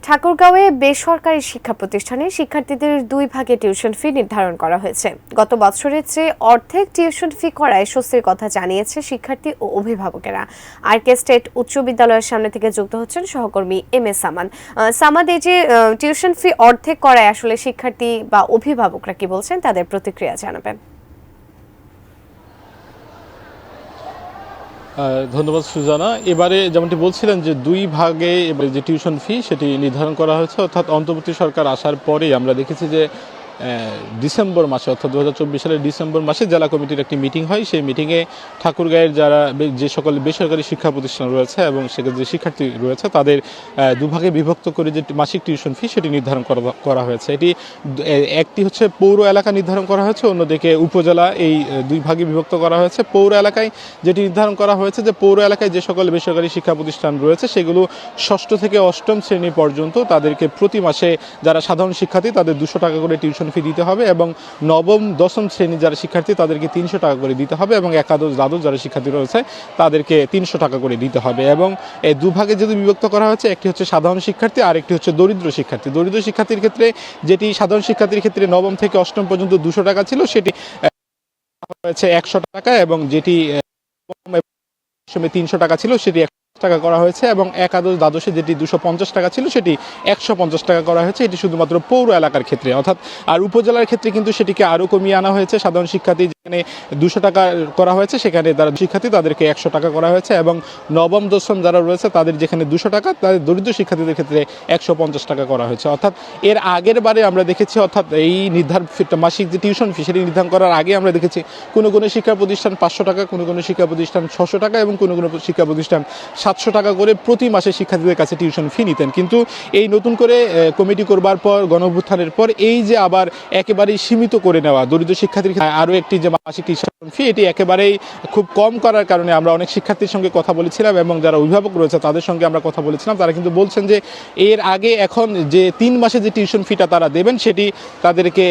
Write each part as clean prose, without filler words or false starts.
ঠাকুরগাঁওয়ে বেসরকারি শিক্ষা প্রতিষ্ঠানে শিক্ষার্থীদের 2 ভাগে টিউশন ফি নির্ধারণ করা হয়েছে। গত বছরের চেয়ে অর্ধেক টিউশন ফি করায় স্বস্তির কথা জানিয়েছে শিক্ষার্থী ও অভিভাবকেরা। আরকে স্টেট উচ্চ বিদ্যালয়ের সামনে থেকে যুক্ত হচ্ছেন সহকর্মী এম এ সামাদ। সামাদ, এই যে টিউশন ফি অর্ধেক করায় আসলে শিক্ষার্থী বা অভিভাবকরা কি বলছেন, তাদের প্রতিক্রিয়া জানাবেন। ধন্যবাদ সুজানা। এবারে যেমনটি বলছিলেন যে 2 ভাগে এবারে যে টিউশন ফি সেটি নির্ধারণ করা হয়েছে, অর্থাৎ অন্তর্বর্তী সরকার আসার পরেই আমরা দেখেছি যে ডিসেম্বর মাসে অর্থাৎ 2024 সালের ডিসেম্বর মাসে জেলা কমিটির একটি মিটিং হয়। সেই মিটিংয়ে ঠাকুরগাঁয়ের যে সকল বেসরকারি শিক্ষা প্রতিষ্ঠান রয়েছে এবং সেখানে যে শিক্ষার্থী রয়েছে তাদের 2 ভাগে বিভক্ত করে যে মাসিক টিউশন ফি সেটি নির্ধারণ করা হয়েছে। এটি একটি হচ্ছে পৌর এলাকা নির্ধারণ করা হয়েছে, অন্যদিকে উপজেলা, এই 2 ভাগে বিভক্ত করা হয়েছে। পৌর এলাকায় যেটি নির্ধারণ করা হয়েছে যে পৌর এলাকায় যে সকল বেসরকারি শিক্ষা প্রতিষ্ঠান রয়েছে সেগুলো 6ষ্ঠ থেকে 8ম শ্রেণী পর্যন্ত তাদেরকে প্রতি মাসে যারা সাধারণ শিক্ষার্থী তাদের 200 টাকা করে টিউশন ফি দিতে হবে এবং নবম দশম শ্রেণীর যারা শিক্ষার্থী তাদেরকে 300 টাকা করে দিতে হবে এবং একাদশ দ্বাদশ যারা শিক্ষার্থী রয়েছে তাদেরকে 300 টাকা করে দিতে হবে। এবং এই 2 ভাগে যদি বিভক্ত করা হয়েছে, একটি হচ্ছে সাধারণ শিক্ষার্থী আর একটি হচ্ছে দরিদ্র শিক্ষার্থী। দরিদ্র শিক্ষার্থীর ক্ষেত্রে যেটি সাধারণ শিক্ষার্থীর ক্ষেত্রে নবম থেকে 8ম পর্যন্ত 200 টাকা ছিল সেটি হয়েছে 100 টাকা এবং যেটি 300 টাকা ছিল সেটি টাকা করা হয়েছে এবং একাদশ দ্বাদশে যেটি 250 টাকা ছিল সেটি 150 টাকা করা হয়েছে। এটি শুধুমাত্র পৌর এলাকার ক্ষেত্রে, অর্থাৎ আর উপজেলার ক্ষেত্রে কিন্তু সেটিকে আরও কমিয়ে আনা হয়েছে। সাধারণ শিক্ষার্থী যেখানে 200 টাকা করা হয়েছে সেখানে যারা শিক্ষার্থী তাদেরকে 100 টাকা করা হয়েছে এবং নবম দশম যারা রয়েছে তাদের যেখানে 200 টাকা, তাদের দরিদ্র শিক্ষার্থীদের ক্ষেত্রে 150 টাকা করা হয়েছে। অর্থাৎ এর আগের বারে আমরা দেখেছি, অর্থাৎ এই মাসিক যে টিউশন ফি সেটি নির্ধারণ করার আগে আমরা দেখেছি কোনো শিক্ষা প্রতিষ্ঠান 500 টাকা, কোনো শিক্ষা প্রতিষ্ঠান 600 টাকা এবং কোনো শিক্ষা প্রতিষ্ঠান 700 টাকা করে প্রতি মাসে শিক্ষার্থীদের কাছে টিউশন ফি নিতেন। কিন্তু এই নতুন করে কমিটি করবার পর, গণঅভ্যুত্থানের পর এই যে আবার একেবারেই সীমিত করে নেওয়া দরিদ্র শিক্ষার্থীর আরও একটি যে মাসিক টিউশন ফি, এটি একেবারেই খুব কম করার কারণে আমরা অনেক শিক্ষার্থীর সঙ্গে কথা বলেছিলাম এবং যারা অভিভাবক রয়েছে তাদের সঙ্গে আমরা কথা বলেছিলাম। তারা কিন্তু বলছেন যে এর আগে এখন যে 3 মাসে যে টিউশন ফিটা তারা দেবেন সেটি তাদেরকে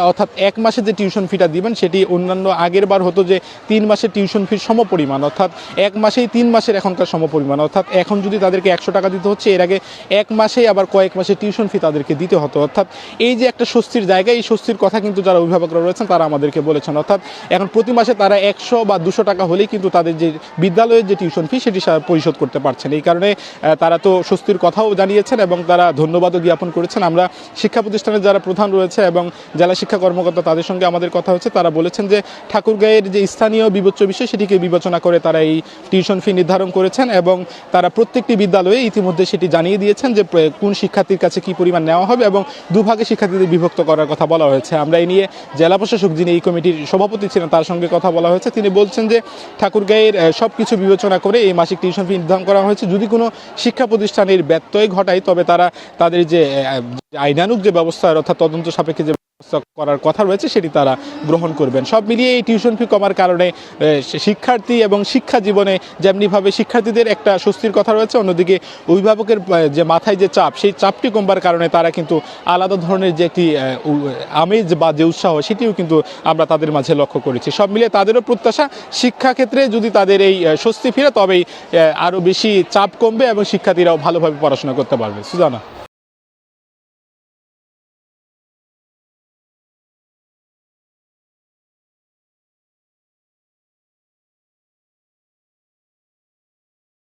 অর্থাৎ 1 মাসে যে টিউশন ফিটা দিবেন সেটি অন্যান্য আগের বার হতো যে 3 মাসের টিউশন ফির সমপরিমাণ, অর্থাৎ 1 মাসেই 3 মাসের এখনকার সমপরিমাণ। অর্থাৎ এখন যদি তাদেরকে 100 টাকা দিতে হচ্ছে, এর আগে 1 মাসেই আবার কয়েক মাসে টিউশন ফি তাদেরকে দিতে হতো। অর্থাৎ এই যে একটা স্বস্তির জায়গা, এই স্বস্তির কথা কিন্তু যারা অভিভাবকরা রয়েছেন তারা আমাদেরকে বলেছেন। অর্থাৎ এখন প্রতি মাসে তারা 100 বা 200 টাকা হলেই কিন্তু তাদের যে বিদ্যালয়ের যে টিউশন ফি সেটি পরিশোধ করতে পারছেন। এই কারণে তারা তো স্বস্তির কথাও জানিয়েছেন এবং তারা ধন্যবাদও জ্ঞাপন করেছেন। আমরা শিক্ষা প্রতিষ্ঠানের যারা প্রধান রয়েছে এবং জেলা শিক্ষা কর্মকর্তা তাদের সঙ্গে আমাদের কথা হচ্ছে, তারা বলেছেন যে ঠাকুরগাঁয়ের যে স্থানীয় বিবেচ্য বিষয় সেটিকে বিবেচনা করে তারা এই টিউশন ফি নির্ধারণ করেছেন এবং তারা প্রত্যেকটি বিদ্যালয়ে ইতিমধ্যে সেটি জানিয়ে দিয়েছেন যে কোন শিক্ষার্থীর কাছে কি পরিমাণ নেওয়া হবে এবং 2 ভাগে শিক্ষার্থীদের বিভক্ত করার কথা বলা হয়েছে। আমরা এই নিয়ে জেলা প্রশাসক, যিনি এই কমিটির সভাপতি ছিলেন, তার সঙ্গে কথা বলা হয়েছে। তিনি বলছেন যে ঠাকুরগাঁয়ের সব কিছু বিবেচনা করে এই মাসিক টিউশন ফি নির্ধারণ করা হয়েছে। যদি কোনো শিক্ষা প্রতিষ্ঠানের ব্যত্যয় ঘটায় তবে তারা তাদের যে আইনানুগ যে ব্যবস্থা, অর্থাৎ তদন্ত সাপেক্ষে যে করার কথা রয়েছে সেটি তারা গ্রহণ করবেন। সব মিলিয়ে এই টিউশন ফি কমার কারণে শিক্ষার্থী এবং শিক্ষা জীবনে যেমনিভাবে শিক্ষার্থীদের একটা স্বস্তির কথা রয়েছে, অন্যদিকে অভিভাবকের যে মাথায় যে চাপ, সেই চাপটি কমবার কারণে তারা কিন্তু আলাদা ধরনের যে একটি আমেজ বা যে উৎসাহ সেটিও কিন্তু আমরা তাদের মাঝে লক্ষ্য করেছি। সব মিলিয়ে তাদেরও প্রত্যাশা শিক্ষাক্ষেত্রে যদি তাদের এই স্বস্তি ফিরে তবেই আরও বেশি চাপ কমবে এবং শিক্ষার্থীরাও ভালোভাবে পড়াশোনা করতে পারবে। সুজানা।